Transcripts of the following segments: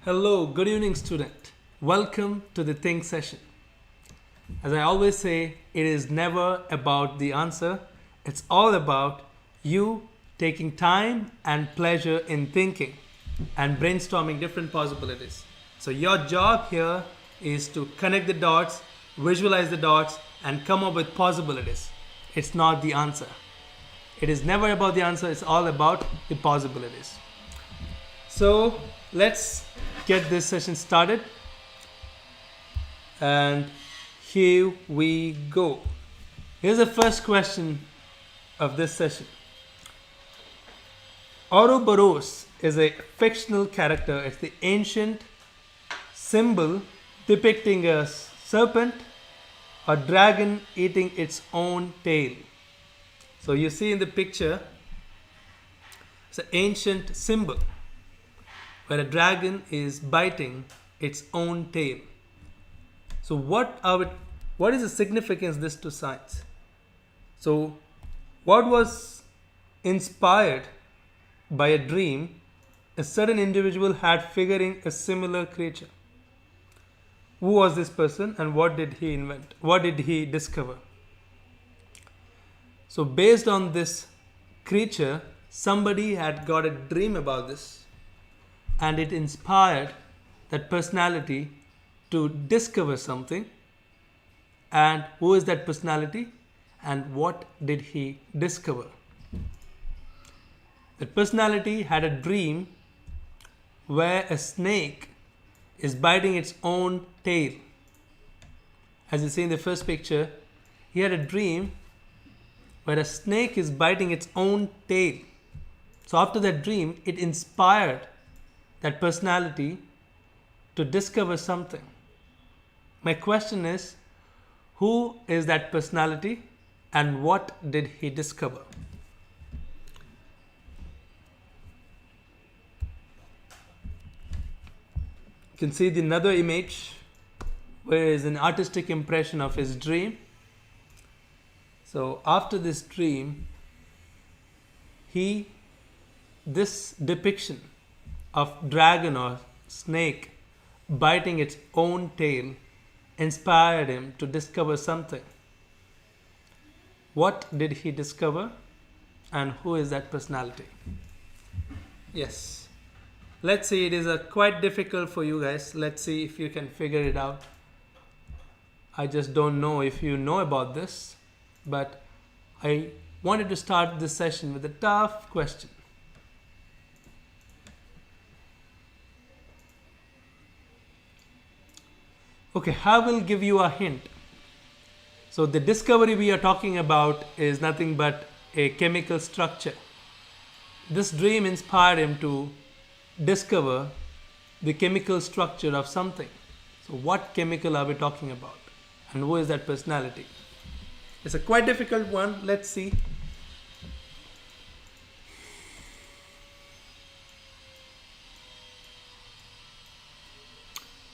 Hello, good evening student. Welcome to the Think session. As I always say, it is never about the answer. It's all about you taking time and pleasure in thinking and brainstorming different possibilities. So your job here is to connect the dots, visualize the dots and come up with possibilities. It's not the answer. It is never about the answer. It's all about the possibilities. So let's get this session started, and here we go. Here's the first question of this session. Ouroboros is a fictional character. It's the ancient symbol depicting a serpent or dragon eating its own tail. So you see in the picture, it's an ancient symbol where a dragon is biting its own tail. So what is the significance of this to science? So what was inspired by a dream a certain individual had figuring a similar creature? Who was this person and what did he invent? What did he discover? So based on this creature, somebody had got a dream about this, and it inspired that personality to discover something. And who is that personality and what did he discover? That personality had a dream where a snake is biting its own tail. As you see in the first picture, he had a dream where a snake is biting its own tail. So after that dream, it inspired that personality to discover something. My question is, who is that personality and what did he discover? You can see another image where is an artistic impression of his dream. So after this dream, this depiction of dragon or snake biting its own tail inspired him to discover something. What did he discover and who is that personality? Yes. Let's see, it is quite difficult for you guys. Let's see if you can figure it out. I just don't know if you know about this, but I wanted to start this session with a tough question. Okay, I will give you a hint. So the discovery we are talking about is nothing but a chemical structure. This dream inspired him to discover the chemical structure of something. So what chemical are we talking about? And who is that personality? It's a quite difficult one. Let's see.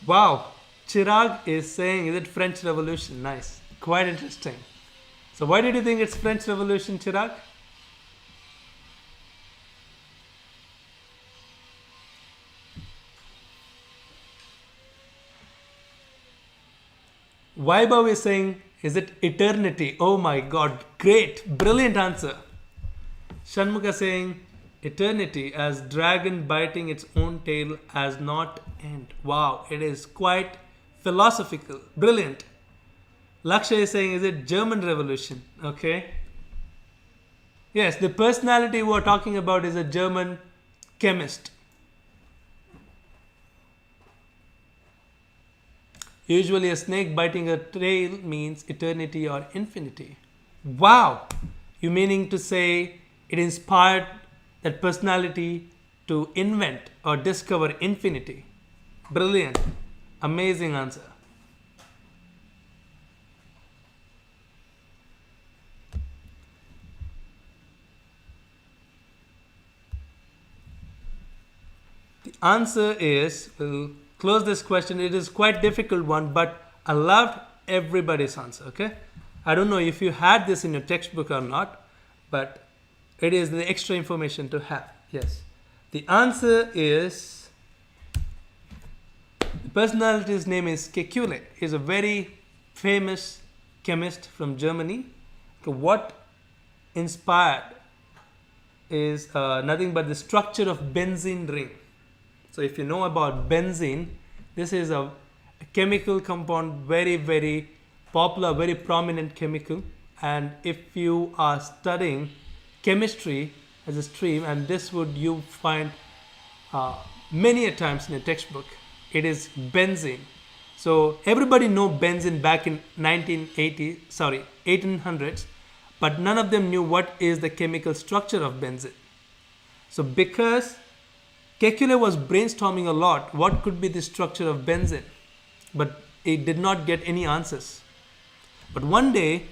Wow. Chirag is saying, is it French Revolution? Nice. Quite interesting. So why did you think it's French Revolution, Chirag? Vaibhav is saying, is it eternity? Oh my God. Great. Brilliant answer. Shanmukha saying, eternity as dragon biting its own tail as not end. Wow. It is quite philosophical. Brilliant. Lakshay is saying, is it German Revolution? Okay. Yes, the personality we are talking about is a German chemist. Usually a snake biting a tail means eternity or infinity. Wow. You meaning to say it inspired that personality to invent or discover infinity. Brilliant. Amazing answer. The answer is, we'll close this question. It is quite difficult one, but I loved everybody's answer, okay? I don't know if you had this in your textbook or not, but it is the extra information to have. Yes. The answer is personality's name is Kekule. He's a very famous chemist from Germany. Okay, what inspired is nothing but the structure of benzene ring. So if you know about benzene, this is a chemical compound, very, very popular, very prominent chemical. And if you are studying chemistry as a stream, and this would you find many a times in a textbook, it is benzene. So everybody know benzene back in 1800s, but none of them knew what is the chemical structure of benzene. So because Kekule was brainstorming a lot, what could be the structure of benzene, but it did not get any answers. But one day,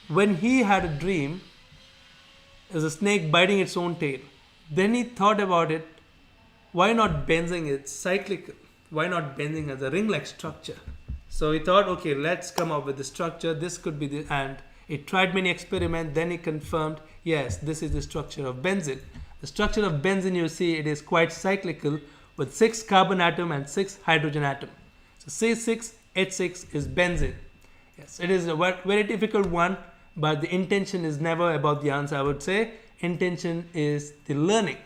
when he had a dream, as a snake biting its own tail, then he thought about it. Why not benzene? It's cyclical. Why not benzene as a ring-like structure? So he thought, okay, let's come up with the structure. This could be the, and he tried many experiments. Then he confirmed, yes, this is the structure of benzene. The structure of benzene, you see, it is quite cyclical with 6 carbon atom and 6 hydrogen atom. So C6H6 is benzene. Yes, it is a very difficult one, but the intention is never about the answer. I would say intention is the learning.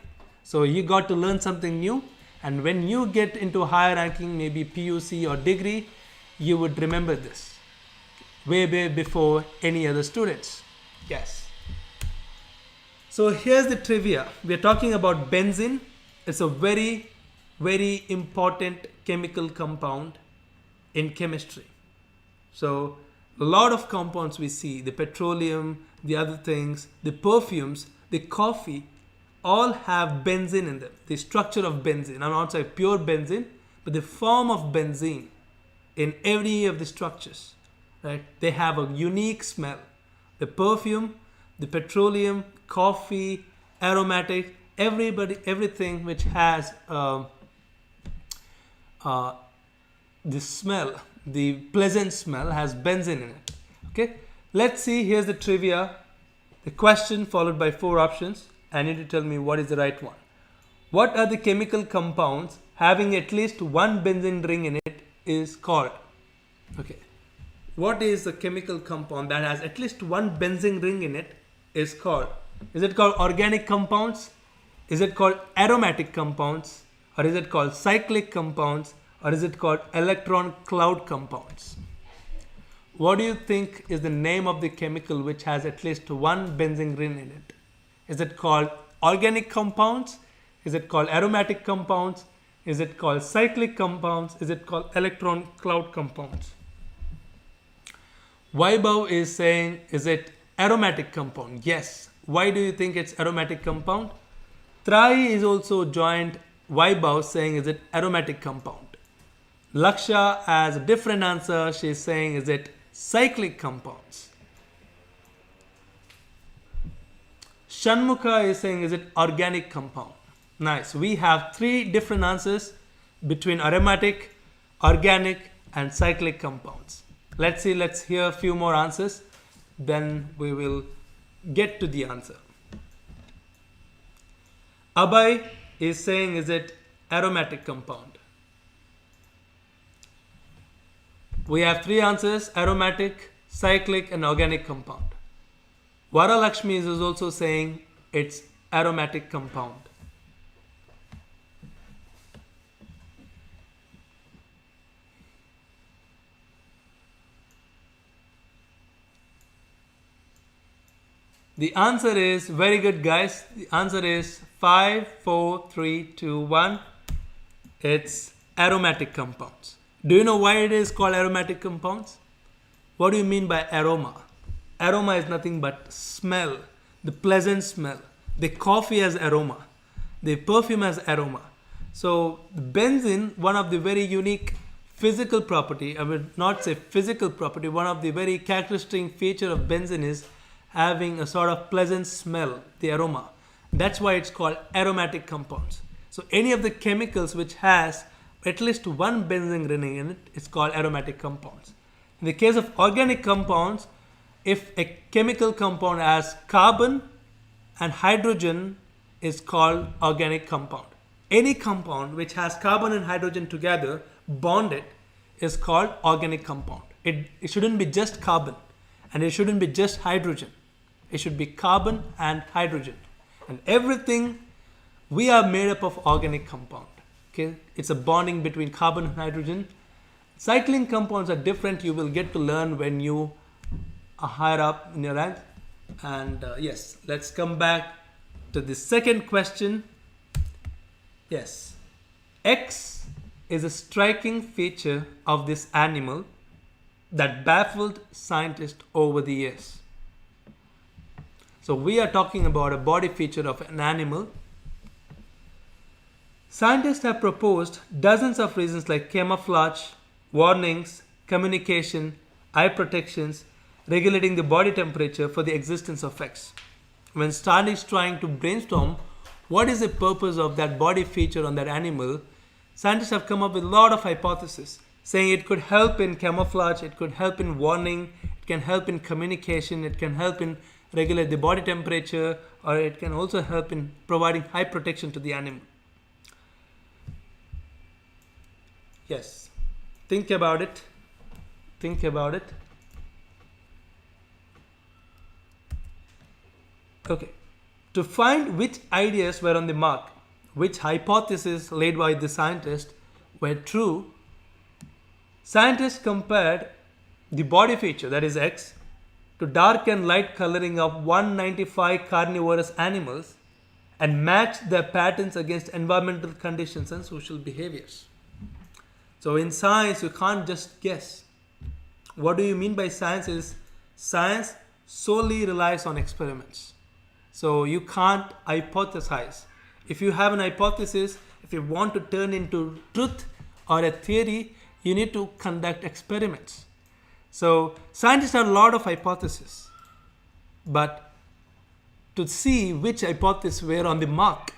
So you got to learn something new, and when you get into higher ranking, maybe PUC or degree, you would remember this way before any other students. Yes. So here's the trivia. We are talking about benzene. It's a very, very important chemical compound in chemistry. So a lot of compounds we see, the petroleum, the other things, the perfumes, the coffee, all have benzene in them. The structure of benzene. I'm not saying pure benzene, but the form of benzene in every of the structures, right? They have a unique smell. The perfume, the petroleum, coffee, aromatic, everything which has the smell, the pleasant smell, has benzene in it. Okay, let's see. Here's the trivia. The question followed by 4 options. I need to tell me what is the right one. What are the chemical compounds having at least one benzene ring in it is called? Okay, what is the chemical compound that has at least one benzene ring in it is called? Is it called organic compounds? Is it called aromatic compounds? Or is it called cyclic compounds? Or is it called electron cloud compounds? What do you think is the name of the chemical which has at least one benzene ring in it? Is it called organic compounds? Is it called aromatic compounds? Is it called cyclic compounds? Is it called electron cloud compounds? Vaibhav is saying, is it aromatic compound? Yes. Why do you think it's aromatic compound? Trai is also joined Vaibhav saying, is it aromatic compound? Laksha has a different answer. She's saying, is it cyclic compounds? Shanmukha is saying, is it organic compound? Nice. We have 3 different answers between aromatic, organic, and cyclic compounds. Let's see. Let's hear a few more answers. Then we will get to the answer. Abhay is saying, is it aromatic compound? We have 3 answers: aromatic, cyclic, and organic compound. Varalakshmi is also saying it's aromatic compound. The answer is very good, guys. The answer is 5, 4, 3, 2, 1. It's aromatic compounds. Do you know why it is called aromatic compounds? What do you mean by aroma? Aroma is nothing but smell, the pleasant smell. The coffee has aroma. The perfume has aroma. So the benzene, one of the very unique physical property, I would not say physical property, one of the very characteristic feature of benzene is having a sort of pleasant smell, the aroma. That's why it's called aromatic compounds. So any of the chemicals which has at least one benzene ring in it, it's called aromatic compounds. In the case of organic compounds, if a chemical compound has carbon and hydrogen, is called organic compound. any compound which has carbon and hydrogen together bonded is called organic compound. It shouldn't be just carbon and it shouldn't be just hydrogen. It should be carbon and hydrogen. And everything we are made up of organic compound. Okay, it's a bonding between carbon and hydrogen. Cycling compounds are different. You will get to learn when you are higher up in your rank. And yes, let's come back to the second question. Yes, X is a striking feature of this animal that baffled scientists over the years. So we are talking about a body feature of an animal. Scientists have proposed dozens of reasons like camouflage, warnings, communication, eye protections, regulating the body temperature for the existence of X. When scientists trying to brainstorm what is the purpose of that body feature on that animal, scientists have come up with a lot of hypotheses saying it could help in camouflage, it could help in warning, it can help in communication, it can help in regulate the body temperature, or it can also help in providing high protection to the animal. Yes, think about it. Think about it. Okay, to find which ideas were on the mark, which hypotheses laid by the scientist were true, scientists compared the body feature, that is X, to dark and light coloring of 195 carnivorous animals and matched their patterns against environmental conditions and social behaviors. So in science, you can't just guess. What do you mean by science is science solely relies on experiments. So you can't hypothesize. If you have an hypothesis, if you want to turn into truth or a theory, you need to conduct experiments. So scientists have a lot of hypotheses, but to see which hypotheses were on the mark,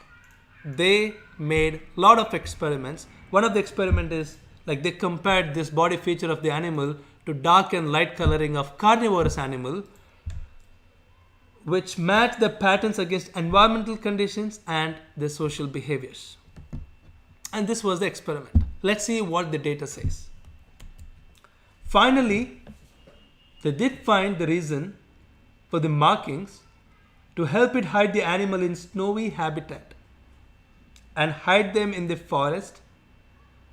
they made a lot of experiments. One of the experiments is like they compared this body feature of the animal to dark and light coloring of carnivorous animal, which match the patterns against environmental conditions and the social behaviors. And this was the experiment. Let's see what the data says. Finally, they did find the reason for the markings to help it hide the animal in snowy habitat and hide them in the forest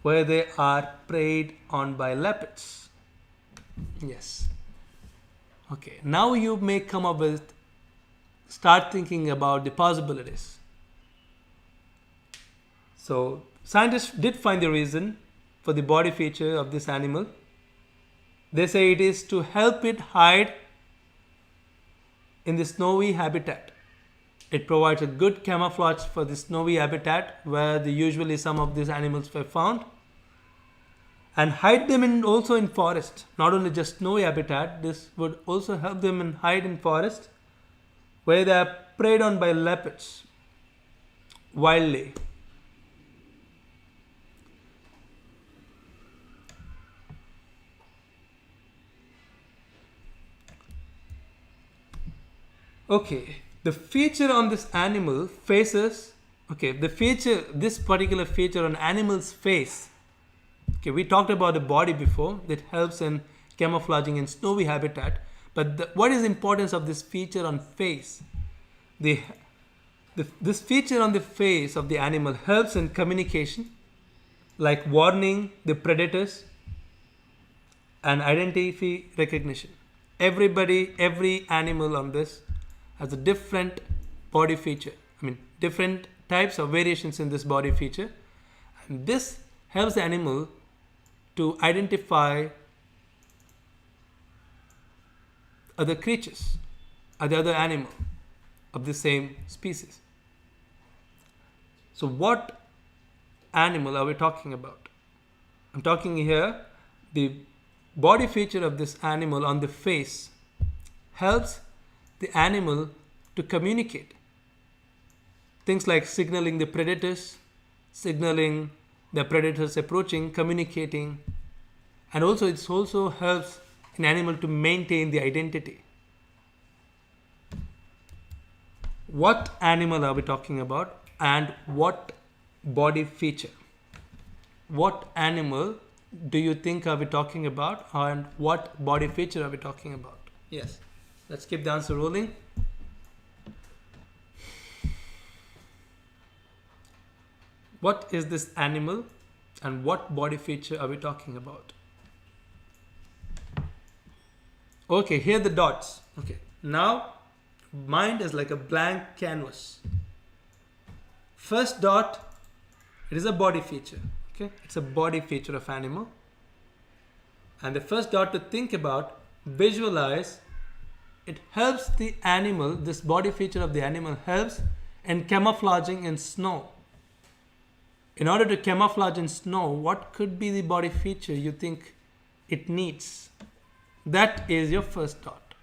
where they are preyed on by leopards. Yes. Okay, now you may come up with, start thinking about the possibilities. So scientists did find the reason for the body feature of this animal. They say it is to help it hide in the snowy habitat. It provides a good camouflage for the snowy habitat where usually some of these animals were found, and hide them also in forest. Not only just snowy habitat, this would also help them in hide in forest where they are preyed on by leopards wildly. Okay, the feature on this animal faces, okay, this particular feature on animal's face. Okay, we talked about the body before that helps in camouflaging in snowy habitat. But what is the importance of this feature on face? This feature on the face of the animal helps in communication, like warning the predators and identity recognition. Every animal on this has a different body feature. Different types of variations in this body feature. And this helps the animal to identify other creatures or the other animal of the same species. So what animal are we talking about? I'm talking here the body feature of this animal on the face helps the animal to communicate. Things like signaling the predators, signaling the predators approaching, communicating, and also it also helps an animal to maintain the identity. What animal are we talking about, and what body feature. What animal do you think are we talking about, and what body feature are we talking about? Yes, let's keep the answer rolling. What is this animal and what body feature are we talking about? Okay, here are the dots. Okay, now mind is like a blank canvas. First dot, it is a body feature. Okay, it's a body feature of animal. And the first dot to think about, visualize, it helps the animal, this body feature of the animal helps in camouflaging in snow. In order to camouflage in snow, what could be the body feature you think it needs? That is your first dot.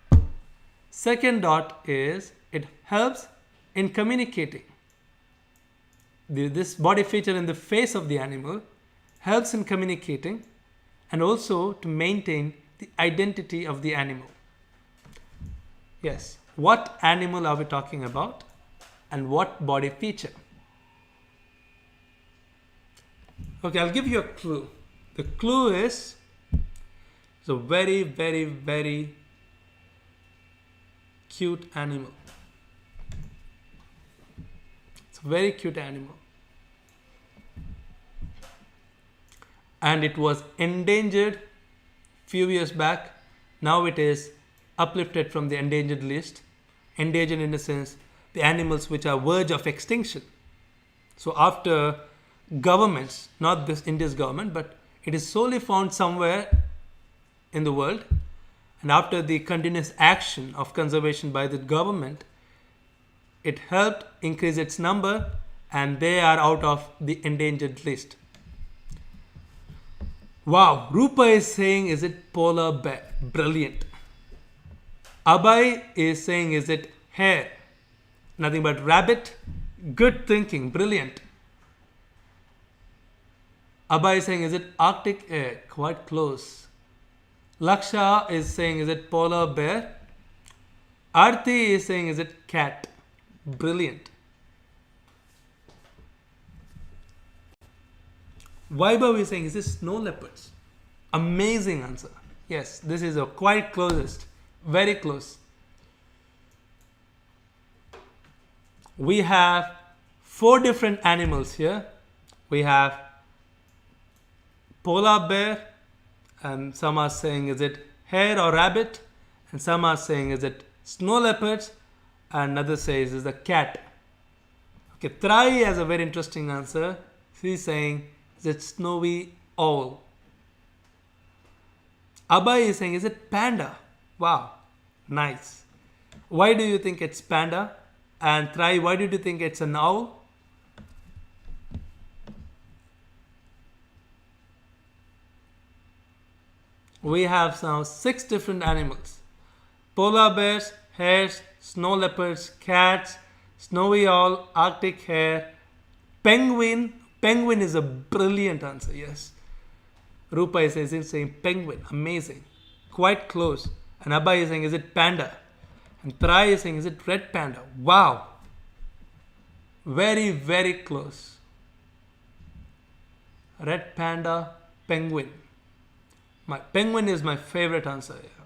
Second dot is it helps in communicating. This body feature in the face of the animal helps in communicating and also to maintain the identity of the animal. Yes, what animal are we talking about and what body feature? Okay, I'll give you a clue. The clue is it's a very, very, very cute animal. It's a very cute animal. And it was endangered few years back. Now it is uplifted from the endangered list. Endangered in the sense the animals which are verge of extinction. So after governments, not this India's government, but it is solely found somewhere in the world, and after the continuous action of conservation by the government, it helped increase its number and they are out of the endangered list. Wow, Rupa is saying, is it polar bear? Brilliant. Abhay is saying, is it hare? Nothing but rabbit. Good thinking, brilliant. Abhay is saying, is it Arctic air? Quite close. Laksha is saying, is it polar bear? Arti is saying, is it cat? Brilliant. Vaibhav is saying, is it snow leopards? Amazing answer. Yes, this is a quite closest. Very close. We have 4 different animals here. We have polar bear, and some are saying is it hare or rabbit, and some are saying is it snow leopards, and another says is the cat. Okay, Trai has a very interesting answer. She's saying is it snowy owl. Abhay is saying is it panda. Wow, nice. Why do you think it's panda? And Trai, why did you think it's an owl? We have now 6 different animals. Polar bears, hares, snow leopards, cats, snowy owl, Arctic hare, penguin. Penguin is a brilliant answer, yes. Rupa is saying penguin, amazing. Quite close. And Abhay is saying, is it panda? And Trai is saying, is it red panda? Wow. Very, very close. Red panda, penguin. Penguin is my favorite answer, yeah,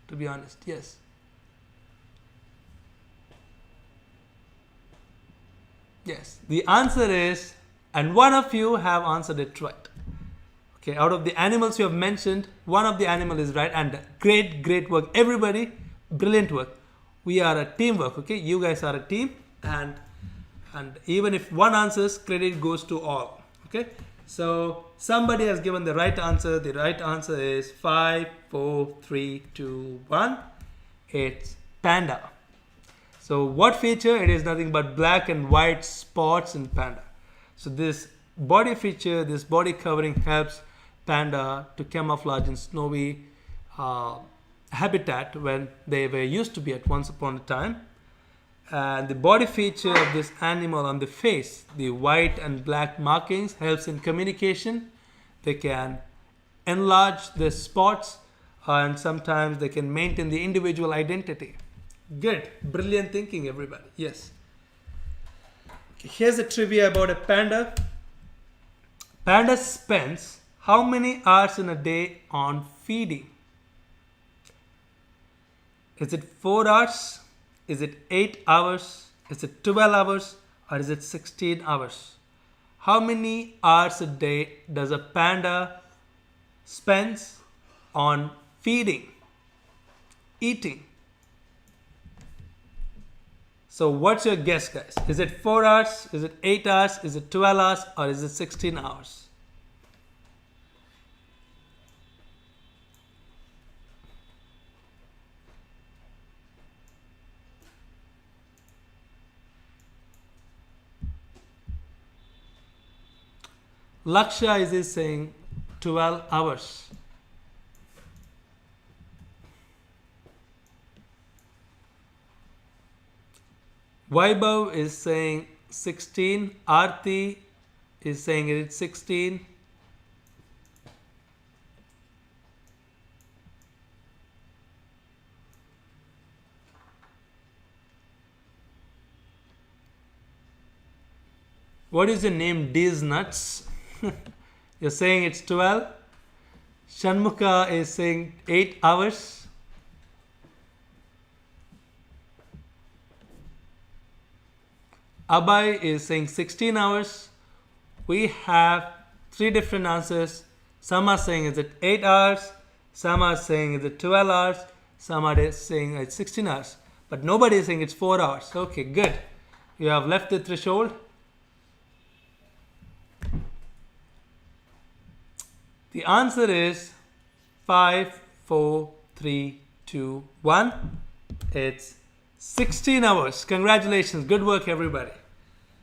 to be honest, yes. Yes, the answer is, and one of you have answered it right. Okay, out of the animals you have mentioned, one of the animal is right, and great, great work. Everybody, brilliant work. We are a teamwork, okay? You guys are a team, and even if one answers, credit goes to all, okay? So somebody has given the right answer. The right answer is 5, 4, 3, 2, 1. It's panda. So what feature? It is nothing but black and white spots in panda. So this body feature, this body covering helps panda to camouflage in snowy habitat when they were used to be at once upon a time. And the body feature of this animal on the face, the white and black markings, helps in communication. They can enlarge the spots and sometimes they can maintain the individual identity. Good. Brilliant thinking, everybody. Yes. Okay, here's a trivia about a panda. Panda spends how many hours in a day on feeding? Is it 4 hours? Is it 8 hours? Is it 12 hours? Or is it 16 hours? How many hours a day does a panda spends on feeding, eating? So what's your guess, guys? Is it 4 hours? Is it 8 hours? Is it 12 hours? Or is it 16 hours? Laksha is saying 12 hours. Vaibhav is saying 16. Aarti is saying it's 16. What is your name? D's Nuts. You're saying it's 12. Shanmukha is saying 8 hours. Abhay is saying 16 hours. We have 3 different answers. Some are saying it's 8 hours. Some are saying it's 12 hours. Some are saying it's 16 hours. But nobody is saying it's 4 hours. Okay, good. You have left the threshold. The answer is 5, 4, 3, 2, 1. It's 16 hours. Congratulations. Good work, everybody.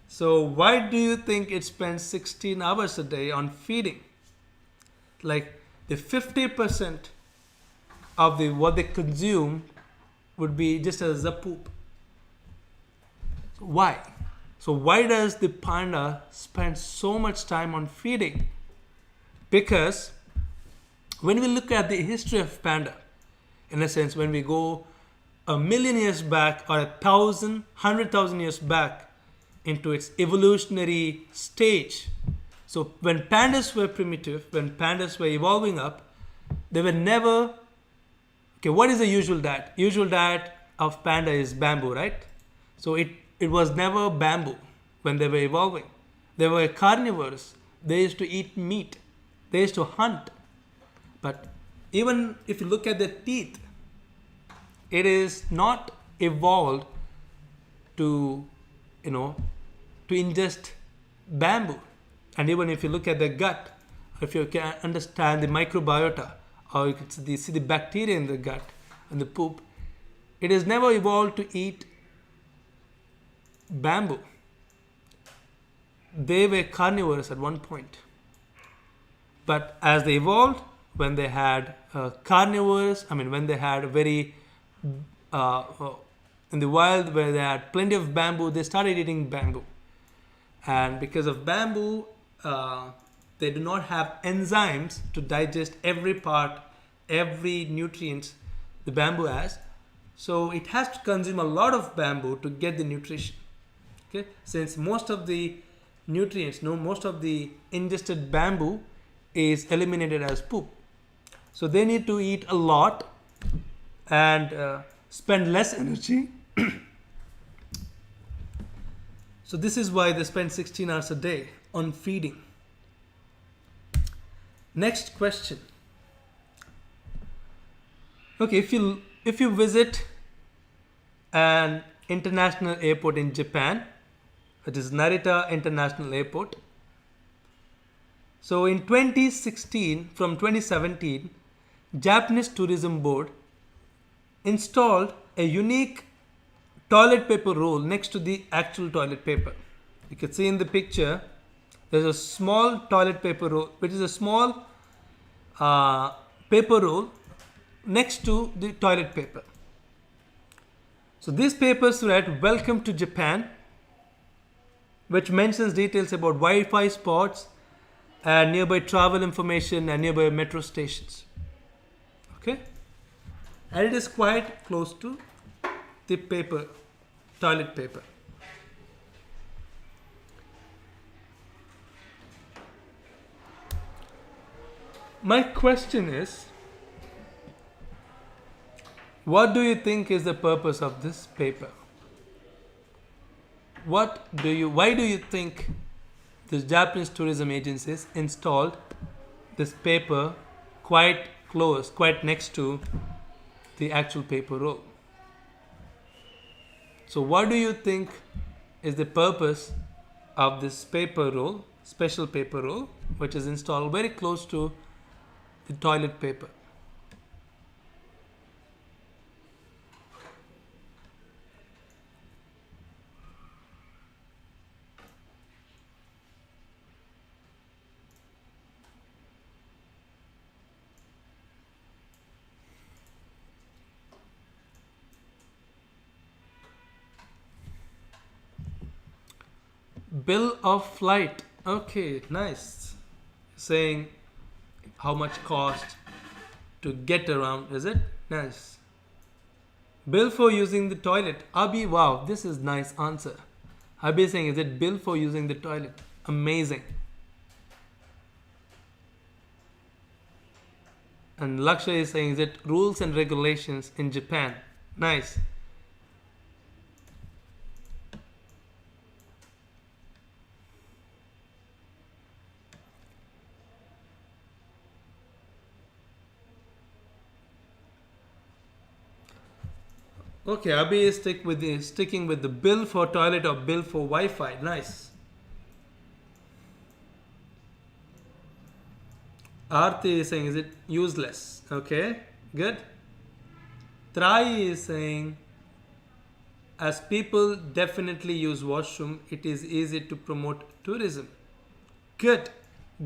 So why do you think it spends 16 hours a day on feeding? Like the 50% of what they consume would be just as a poop. So why? So why does the panda spend so much time on feeding? Because when we look at the history of panda, in a sense, when we go a million years back or 1,000, 100,000 years back into its evolutionary stage. So when pandas were primitive, when pandas were evolving up, they were never, okay, what is the usual diet? Usual diet of panda is bamboo, right? So it was never bamboo when they were evolving. They were carnivores. They used to eat meat. They used to hunt. But even if you look at their teeth, it is not evolved to, to ingest bamboo. And even if you look at the gut, if you can understand the microbiota, or you can see the bacteria in the gut and the poop, it is never evolved to eat bamboo. They were carnivores at one point. But as they evolved, when they had when they had a very, in the wild where they had plenty of bamboo, they started eating bamboo. And because of bamboo, they do not have enzymes to digest every part, every nutrient the bamboo has. So it has to consume a lot of bamboo to get the nutrition. Okay, since most of the nutrients, most of the ingested bamboo is eliminated as poop. So they need to eat a lot and spend less energy. So this is why they spend 16 hours a day on feeding. Next question. Okay, if you visit an international airport in Japan, that is Narita International Airport. So in 2016, from 2017, Japanese Tourism Board installed a unique toilet paper roll next to the actual toilet paper. You can see in the picture, there's a small toilet paper roll, which is a small paper roll next to the toilet paper. So these papers read, "Welcome to Japan," which mentions details about Wi-Fi spots and nearby travel information and nearby metro stations. Okay? And it is quite close to the paper, toilet paper. My question is, what do you think is the purpose of this paper? Why do you think the Japanese tourism agencies installed this paper quite close, quite next to the actual paper roll? So what do you think is the purpose of this paper roll, special paper roll, which is installed very close to the toilet paper? Bill of flight. Okay, nice. Saying how much cost to get around, is it? Nice. Bill for using the toilet. Abhi, wow, this is nice answer. Abhi is saying, is it bill for using the toilet? Amazing. And Lakshay is saying, is it rules and regulations in Japan? Nice. Okay, Abhi is sticking with the bill for toilet or bill for Wi-Fi. Nice. Aarti is saying, is it useless? Okay, good. Trai is saying, as people definitely use washroom, it is easy to promote tourism. Good,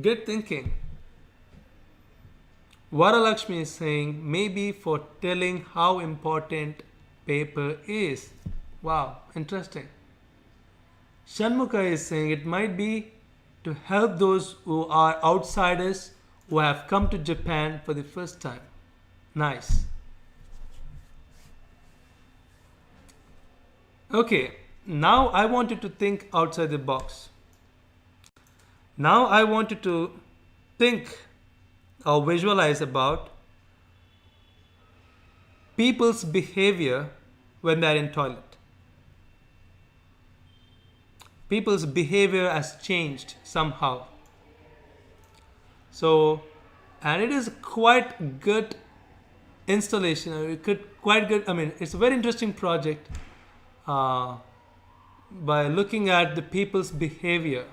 good thinking. Varalakshmi is saying, maybe for telling how important paper is. Wow, interesting. Shanmukha is saying it might be to help those who are outsiders who have come to Japan for the first time. Nice. Okay, now I want you to think outside the box. Now I want you to think or visualize about people's behavior when they are in toilet. People's behavior has changed somehow. So, and it is quite good installation. It's a very interesting project by looking at the people's behavior.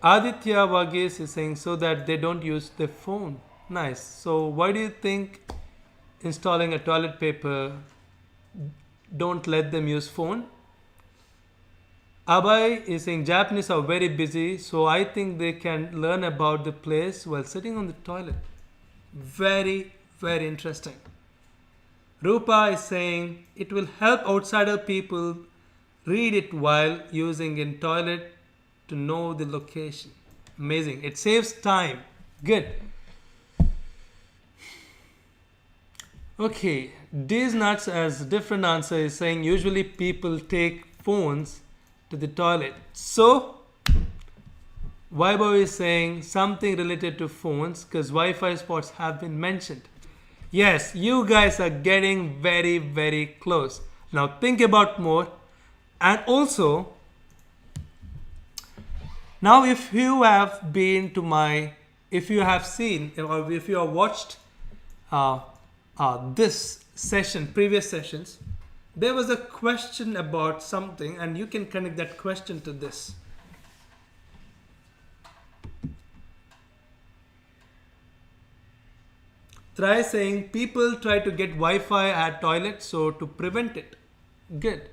Aditya Vages is saying so that they don't use their phone. Nice. So why do you think installing a toilet paper don't let them use phone? Abhay is saying Japanese are very busy, so I think they can learn about the place while sitting on the toilet. Very, very interesting. Rupa is saying it will help outsider people read it while using in toilet to know the location. Amazing. It saves time. Good. Okay. These nuts as different answer is saying usually people take phones to the toilet. So Vaibhav is saying something related to phones because Wi-Fi spots have been mentioned. Yes, you guys are getting very, very close. Now think about more. And also, now if you have seen or if you have watched this session, previous sessions, there was a question about something and you can connect that question to this. Try saying people try to get Wi-Fi at toilets, so to prevent it. Good.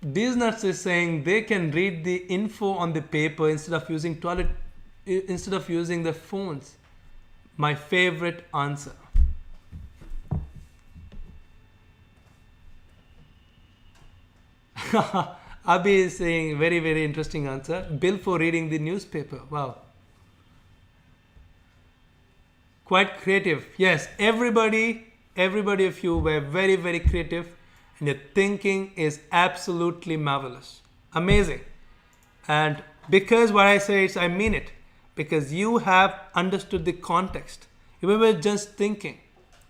These nuts is saying they can read the info on the paper instead of using the phones. My favorite answer. Abhi is saying very, very interesting answer. Bill for reading the newspaper. Wow. Quite creative. Yes, everybody Everybody of you were very, very creative, and your thinking is absolutely marvelous. Amazing. And because what I say is I mean it, because you have understood the context. You were just thinking.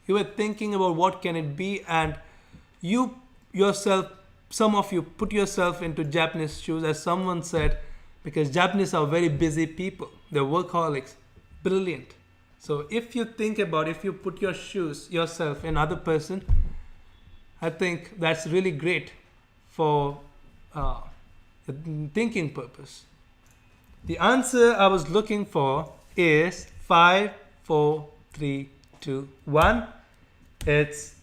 You were thinking about what can it be, and you yourself, some of you put yourself into Japanese shoes, as someone said, because Japanese are very busy people. They're workaholics. Brilliant. So if you think about, if you put your shoes yourself in other person, I think that's really great for the thinking purpose. The answer I was looking for is 5, 4, 3, 2, 1. It's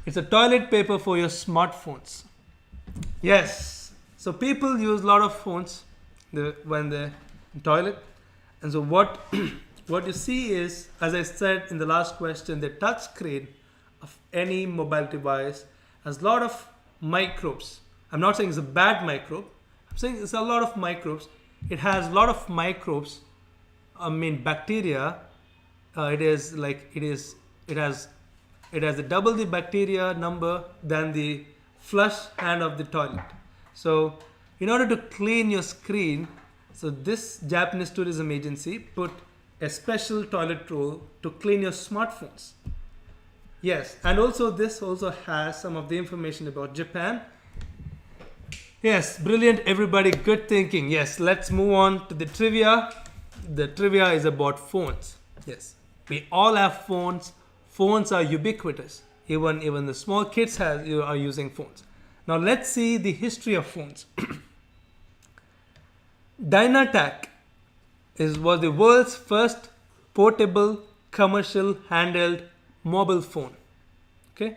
a toilet paper for your smartphones. Yes. So people use a lot of phones when they're in toilet. And so what what you see is, as I said in the last question, the touch screen of any mobile device has a lot of microbes. I'm not saying it's a bad microbe. I'm saying it's a lot of microbes. It has a lot of microbes. I mean bacteria. It has a double the bacteria number than the flush hand of the toilet. So in order to clean your screen, so this Japanese tourism agency put a special toilet roll to clean your smartphones. Yes, and also this also has some of the information about Japan. Yes, brilliant everybody, good thinking. Yes, let's move on to the trivia. The trivia is about phones. Yes, we all have phones. Phones are ubiquitous. Even the small kids are using phones. Now let's see the history of phones. Dynatac was the world's first portable commercial handheld mobile phone. Okay,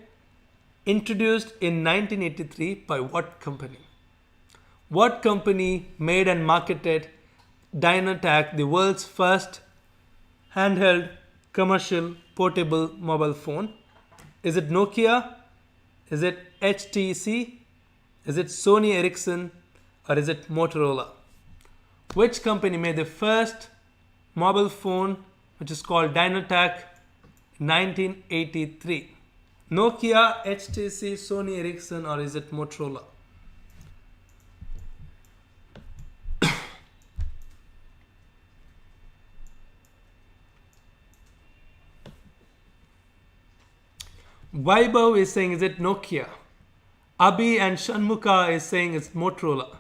introduced in 1983 by what company? What company made and marketed Dynatac, the world's first handheld commercial portable mobile phone? Is it Nokia? Is it HTC? Is it Sony Ericsson? Or is it Motorola? Which company made the first mobile phone, which is called Dynatac, 1983? Nokia, HTC, Sony Ericsson, or is it Motorola? Vaibhav is saying, is it Nokia? Abhi and Shanmuka is saying it's Motorola.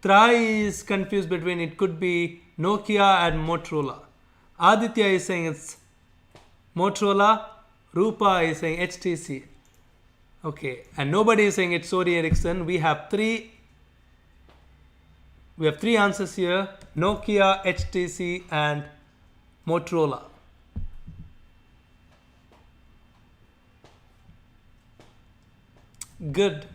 Trai is confused between it could be Nokia and Motorola. Aditya is saying it's Motorola. Rupa is saying HTC. Okay, and nobody is saying it's Sony Ericsson. We have three answers here: Nokia, HTC, and Motorola. Good.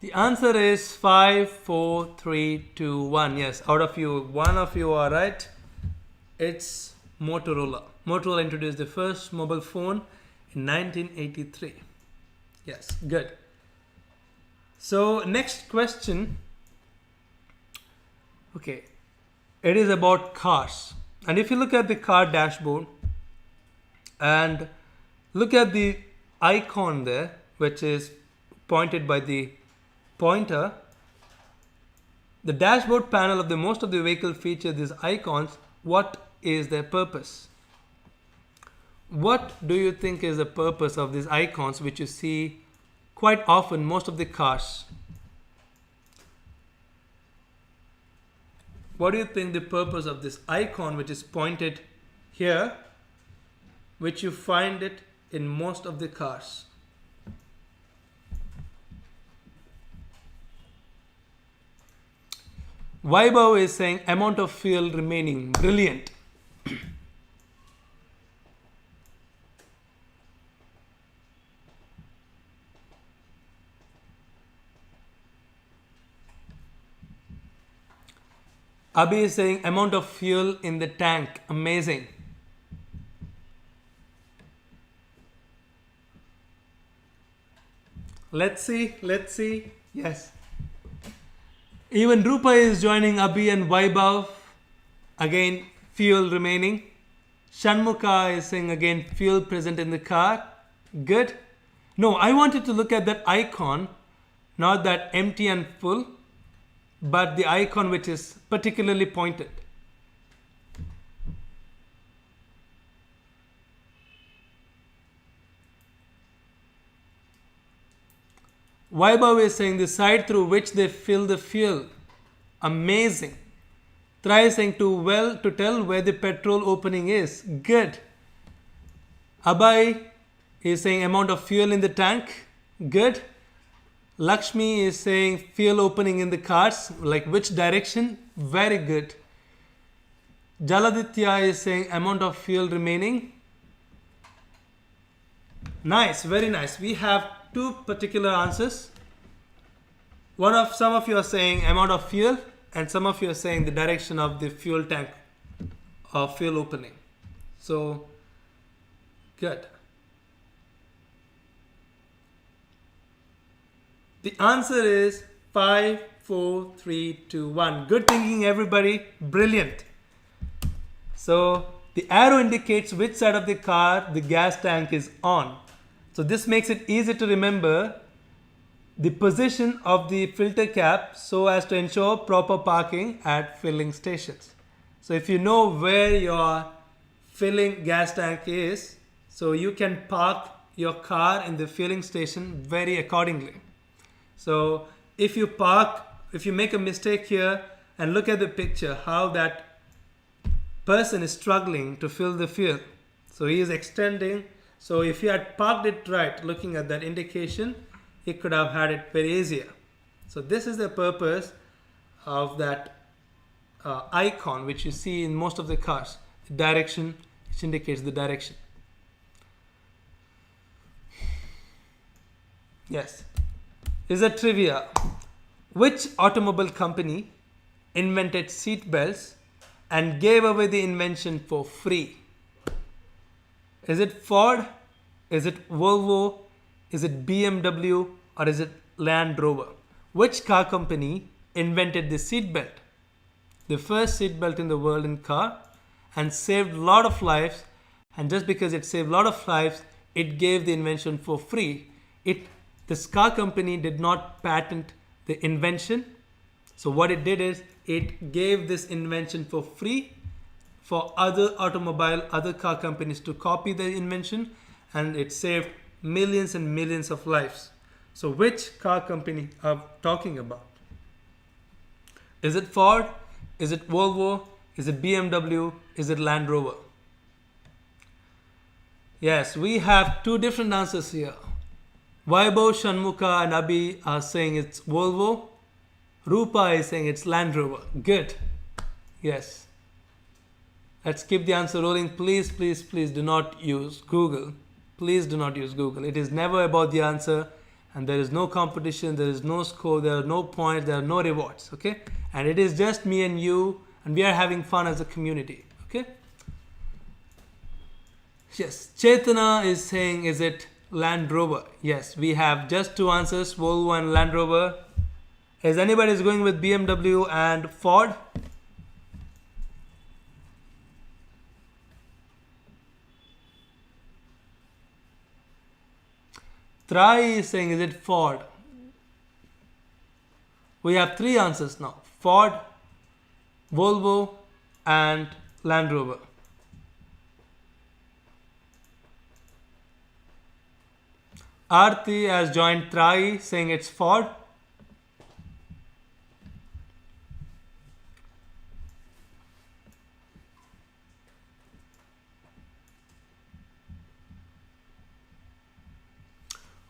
The answer is 5, 4, 3, 2, 1. Yes, out of you, one of you are right. It's Motorola. Motorola introduced the first mobile phone in 1983. Yes, good. So next question. Okay, it is about cars. And if you look at the car dashboard and look at the icon there, which is pointed by the pointer, the dashboard panel of the most of the vehicle feature these icons. What is their purpose? What do you think is the purpose of these icons, which you see quite often most of the cars? What do you think the purpose of this icon, which is pointed here, which you find it in most of the cars? Vaibhav is saying amount of fuel remaining. Brilliant. Abhi is saying amount of fuel in the tank. Amazing. Let's see. Let's see. Yes. Even Rupa is joining Abhi and Vaibhav. Again, fuel remaining. Shanmukha is saying again, fuel present in the car. Good. No, I wanted to look at that icon, not that empty and full, but the icon which is particularly pointed. Vaibhav is saying the side through which they fill the fuel. Amazing. Try saying to tell where the petrol opening is. Good. Abhay is saying amount of fuel in the tank. Good. Lakshmi is saying fuel opening in the cars, like which direction. Very good. Jaladitya is saying amount of fuel remaining. Nice, very nice. We have two particular answers. Some of you are saying amount of fuel, and some of you are saying the direction of the fuel tank or fuel opening. So, good. The answer is 5, 4, 3, 2, 1. Good thinking, everybody. Brilliant. So, the arrow indicates which side of the car the gas tank is on. So, this makes it easy to remember the position of the filter cap so as to ensure proper parking at filling stations. So, if you know where your filling gas tank is, so you can park your car in the filling station very accordingly. So if you make a mistake here and look at the picture, how that person is struggling to fill the fuel. So he is extending. So if you had parked it right, looking at that indication, he could have had it very easier. So this is the purpose of that icon which you see in most of the cars, the direction, which indicates the direction. Yes. Is a trivia. Which automobile company invented seat belts and gave away the invention for free? Is it Ford? Is it Volvo? Is it BMW? Or is it Land Rover? Which car company invented the seat belt? The first seat belt in the world in car, and saved a lot of lives. And just because it saved a lot of lives, it gave the invention for free. This car company did not patent the invention. So what it did is it gave this invention for free for other car companies to copy the invention, and it saved millions and millions of lives. So which car company are we talking about? Is it Ford? Is it Volvo? Is it BMW? Is it Land Rover? Yes, we have two different answers here. Vaibhav, Shanmukha and Abhi are saying it's Volvo. Rupa is saying it's Land Rover. Good. Yes. Let's keep the answer rolling. Please, please, please do not use Google. Please do not use Google. It is never about the answer, and there is no competition, there is no score, there are no points, there are no rewards. Okay? And it is just me and you, and we are having fun as a community. Okay? Yes. Chetana is saying, is it Land Rover? Yes, we have just two answers, Volvo and Land Rover. Is anybody going with BMW and Ford? Try is saying, is it Ford? We have three answers now. Ford, Volvo and Land Rover. Aarti has joined Trai, saying it's Ford.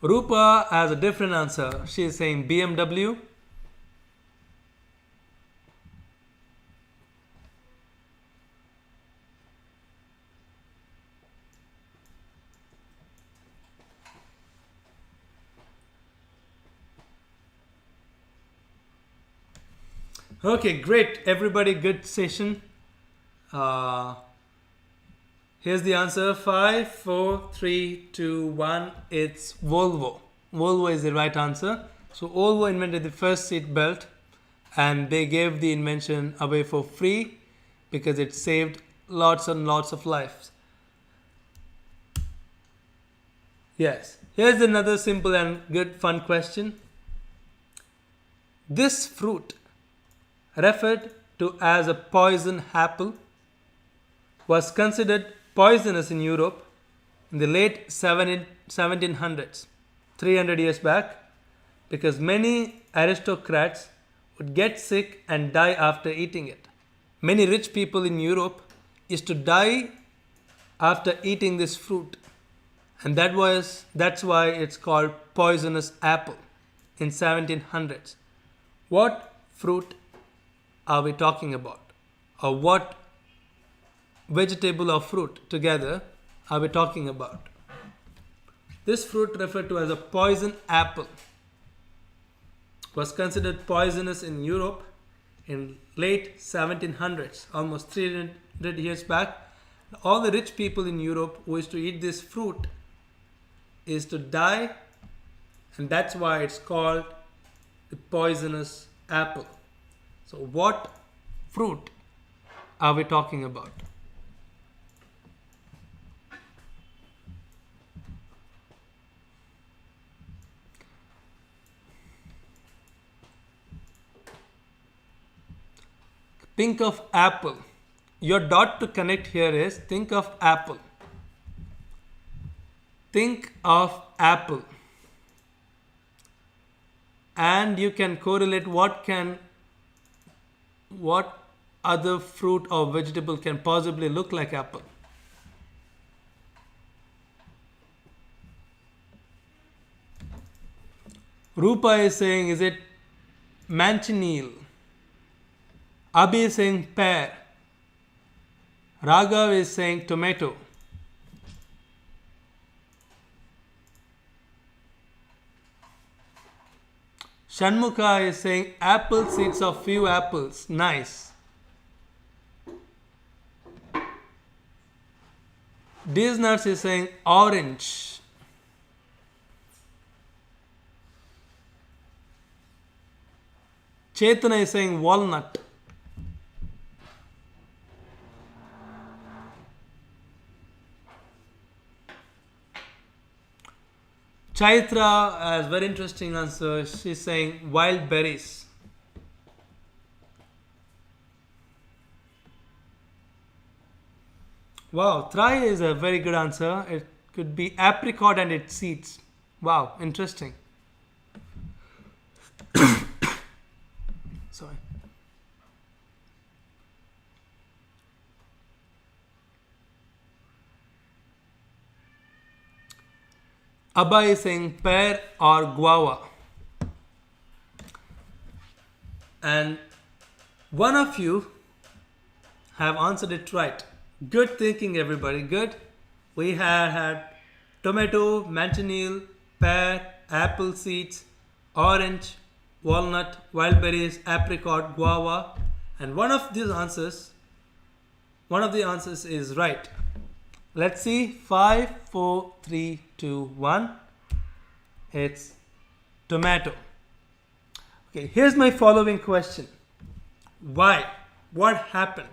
Rupa has a different answer. She is saying BMW. Okay, great. Everybody, good session. Here's the answer. 5, 4, 3, 2, 1. It's Volvo. Volvo is the right answer. So Volvo invented the first seat belt, and they gave the invention away for free because it saved lots and lots of lives. Yes. Here's another simple and good fun question. This fruit, referred to as a poison apple, was considered poisonous in Europe in the late 1700s, 300 years back, because many aristocrats would get sick and die after eating it. Many rich people in Europe used to die after eating this fruit, and that's why it's called poisonous apple in 1700s. What fruit are we talking about, or what vegetable or fruit together are we talking about? This fruit, referred to as a poison apple, was considered poisonous in Europe in late 1700s, almost 300 years back. All the rich people in Europe who used to eat this fruit is to die, and that's why it's called the poisonous apple. So what fruit are we talking about? Think of apple. Your dot to connect here is think of apple. Think of apple. And you can correlate what other fruit or vegetable can possibly look like apple. Rupa is saying, is it manchineel? Abhi is saying pear. Raghav is saying tomato. Shanmukha is saying apple seeds of few apples. Nice. Disners is saying orange. Chetana is saying walnut. Chaitra has very interesting answer. She's saying wild berries. Wow, Try is a very good answer. It could be apricot and its seeds. Wow, interesting. Sorry. Abba is saying pear or guava. And one of you have answered it right. Good thinking, everybody. Good. We had tomato, manchineel, pear, apple seeds, orange, walnut, wild berries, apricot, guava, and one of the answers is right. Let's see. 5, 4, 3, 2, 1. It's tomato. Okay, here's my following question. Why? What happened?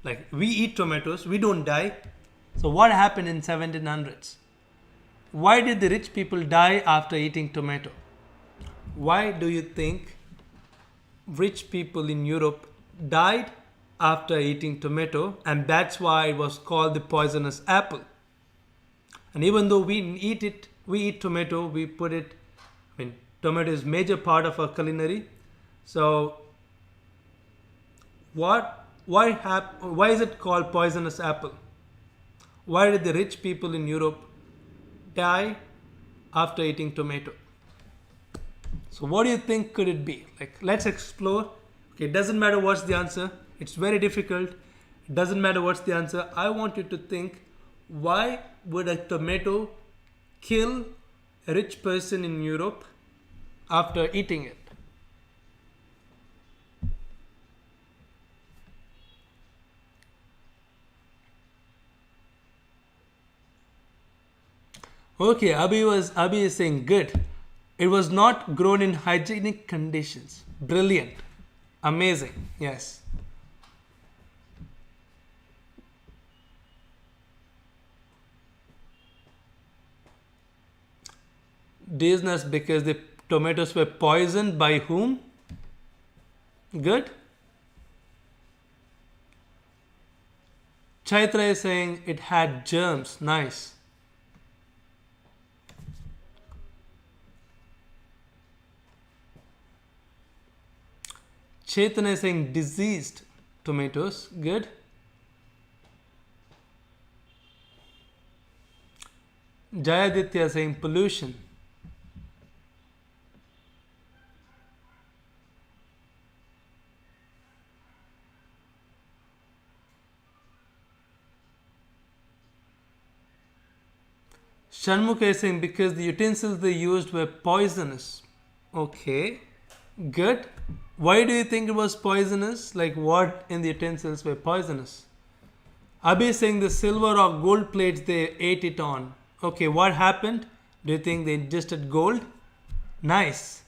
Like, we eat tomatoes, we don't die. So what happened in 1700s? Why did the rich people die after eating tomato? Why do you think rich people in Europe died after eating tomato, and that's why it was called the poisonous apple? And even though we eat tomato, we put it, tomato is major part of our culinary. So why is it called poisonous apple? Why did the rich people in Europe die after eating tomato? So what do you think could it be? Like, let's explore. Okay, it doesn't matter what's the answer. It's very difficult. It doesn't matter what's the answer. I want you to think, why would a tomato kill a rich person in Europe after eating it? Okay, Abhi is saying good. It was not grown in hygienic conditions. Brilliant. Amazing. Yes. Dizziness because the tomatoes were poisoned by whom? Good. Chaitra is saying it had germs. Nice. Chaitanya is saying diseased tomatoes. Good. Jayaditya is saying pollution. Shanmukha is saying because the utensils they used were poisonous. Okay, good. Why do you think it was poisonous? Like what in the utensils were poisonous? Abhi is saying the silver or gold plates they ate it on. Okay, what happened? Do you think they ingested gold? Nice.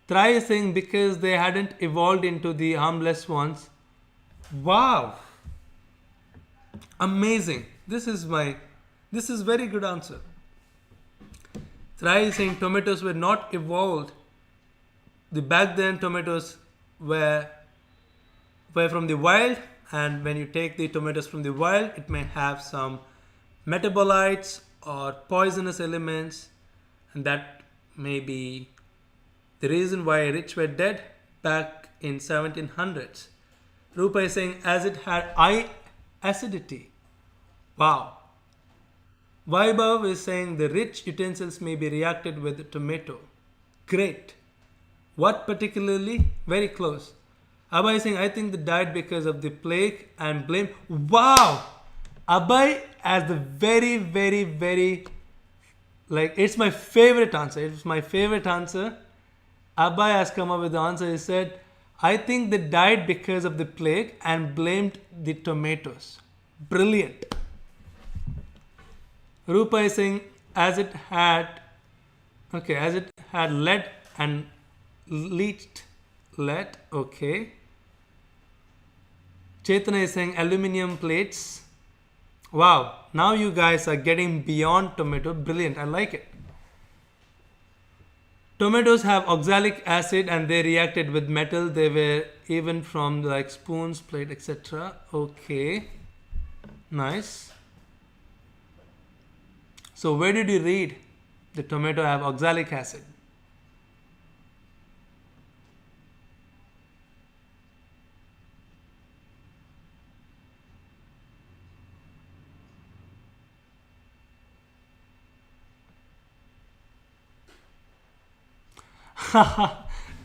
Try is saying because they hadn't evolved into the harmless ones. Wow. Amazing. This is very good answer. Try is saying tomatoes were not evolved. The back then tomatoes were from the wild, and when you take the tomatoes from the wild, it may have some metabolites or poisonous elements, and that may be the reason why rich were dead back in 1700s. Rupa is saying as it had high acidity. Wow. Vaibhav is saying the rich utensils may be reacted with the tomato. Great. What particularly? Very close. Abhay is saying I think they died because of the plague and blame. Wow. Abhay has the very, very, very, like, it's my favorite answer. It's my favorite answer. Abhay has come up with the answer. He said, I think they died because of the plague and blamed the tomatoes. Brilliant. Rupa is saying, as it had lead and leached lead. Okay. Chaitanya is saying aluminium plates. Wow. Now you guys are getting beyond tomato. Brilliant. I like it. Tomatoes have oxalic acid and they reacted with metal. They were even from like spoons, plate, etc. Okay. Nice. So where did you read the tomato have oxalic acid?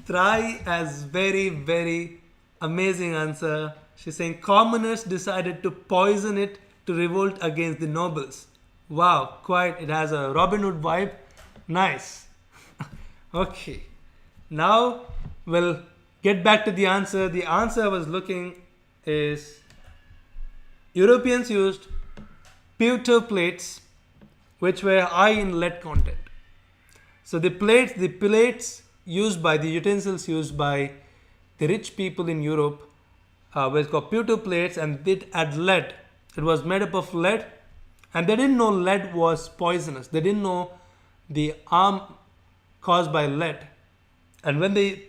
Try as very, very amazing answer. She's saying commoners decided to poison it to revolt against the nobles. Wow, quite. It has a Robin Hood vibe. Nice. Okay. Now we'll get back to the answer. The answer I was looking is Europeans used pewter plates which were high in lead content. So the plates used by the utensils used by the rich people in Europe were called pewter plates, and it had lead. It was made up of lead, and they didn't know lead was poisonous. They didn't know the harm caused by lead. And when they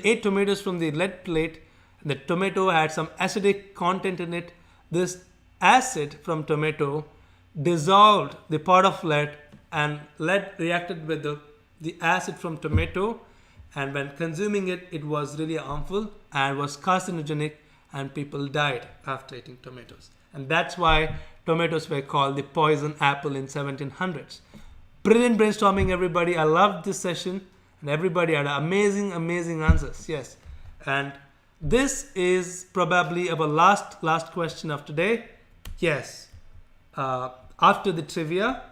ate tomatoes from the lead plate, the tomato had some acidic content in it. This acid from tomato dissolved the part of lead, and lead reacted with the acid from tomato, and when consuming it, it was really harmful and was carcinogenic, and people died after eating tomatoes. And that's why tomatoes were called the poison apple in 1700s. Brilliant brainstorming, everybody. I loved this session, and everybody had amazing answers. Yes. And this is probably our last question of today. Yes. After the trivia.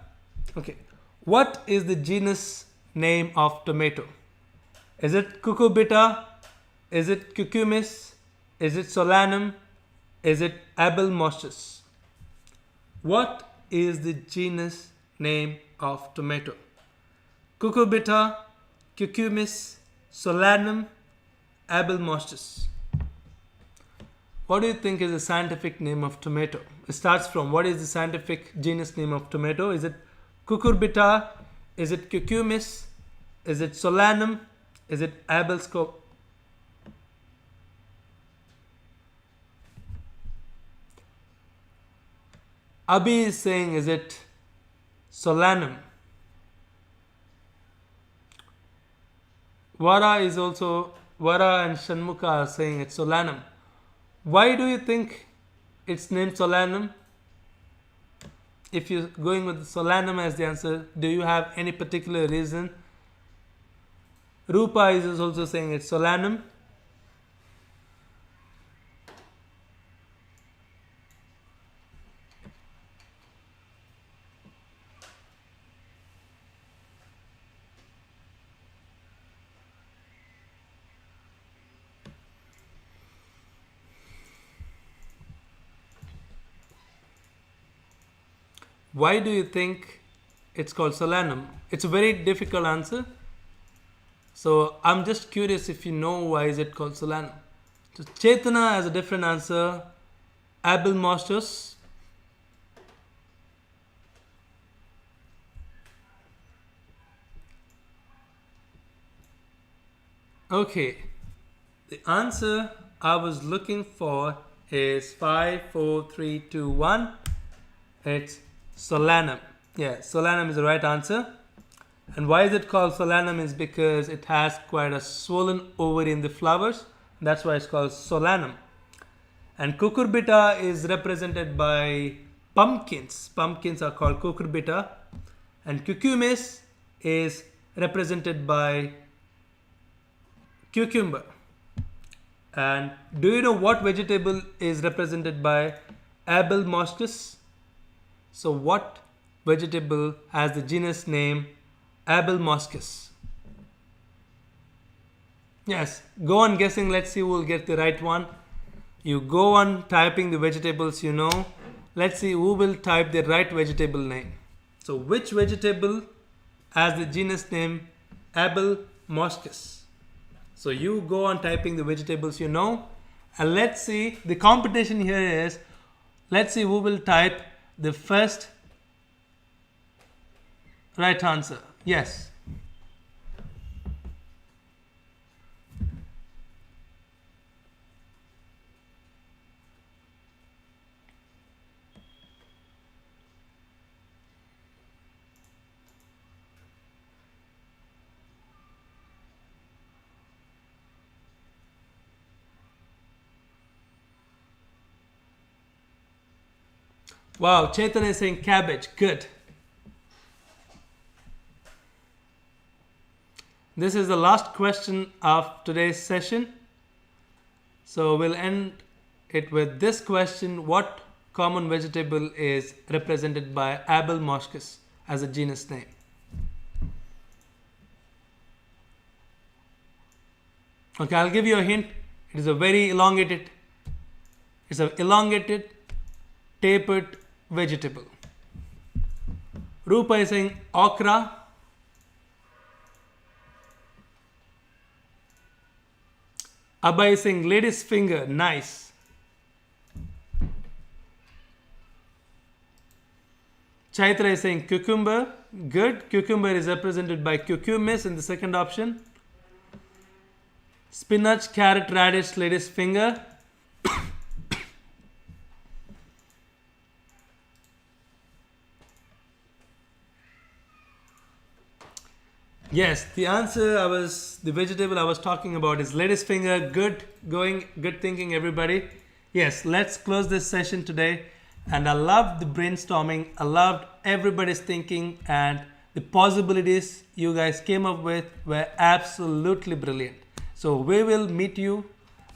Okay. What is the genus name of tomato? Is it cucurbita? Is it cucumis? Is it solanum? Is it abelmoschus? What is the genus name of tomato? Cucurbita, Cucumis, Solanum, Abelmoschus. What do you think is the scientific name of tomato? It starts from, what is the scientific genus name of tomato? Is it Cucurbita? Is it Cucumis? Is it Solanum? Is it Abelsco? Abhi is saying, is it Solanum? Vara is also, Vara and Shanmukha are saying it's Solanum. Why do you think it's named Solanum? If you're going with Solanum as the answer, do you have any particular reason? Rupa is also saying it's Solanum. Why do you think it's called Solanum? It's a very difficult answer. So I'm just curious if you know why is it called Solanum. So Chetana has a different answer. Abelmoschus. Okay. The answer I was looking for is 5, 4, 3, 2, 1. It's Solanum. Yeah, Solanum is the right answer. And why is it called Solanum is because it has quite a swollen ovary in the flowers. That's why it's called Solanum. And Cucurbita is represented by pumpkins. Pumpkins are called Cucurbita. And Cucumis is represented by cucumber. And do you know what vegetable is represented by Abelmoschus? So what vegetable has the genus name Abelmoschus? Yes, go on guessing. Let's see who will get the right one. You go on typing the vegetables you know. Let's see who will type the right vegetable name. So which vegetable has the genus name Abelmoschus? So you go on typing the vegetables you know. And let's see, the competition here is, let's see who will type the first right answer. Yes. Wow, Chetan is saying cabbage. Good. This is the last question of today's session. So we'll end it with this question. What common vegetable is represented by Abelmoschus as a genus name? Okay, I'll give you a hint. It is a very elongated, tapered vegetable. Rupa is saying okra. Abhay is saying lady's finger. Nice. Chaitra is saying cucumber. Good. Cucumber is represented by cucumis in the second option. Spinach, carrot, radish, lady's finger. Yes, the answer the vegetable I was talking about is lady's finger. Good going, good thinking everybody. Yes, let's close this session today. And I loved the brainstorming. I loved everybody's thinking, and the possibilities you guys came up with were absolutely brilliant. So we will meet you.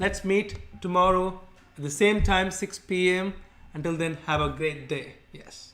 Let's meet tomorrow at the same time, 6 p.m. Until then, have a great day. Yes.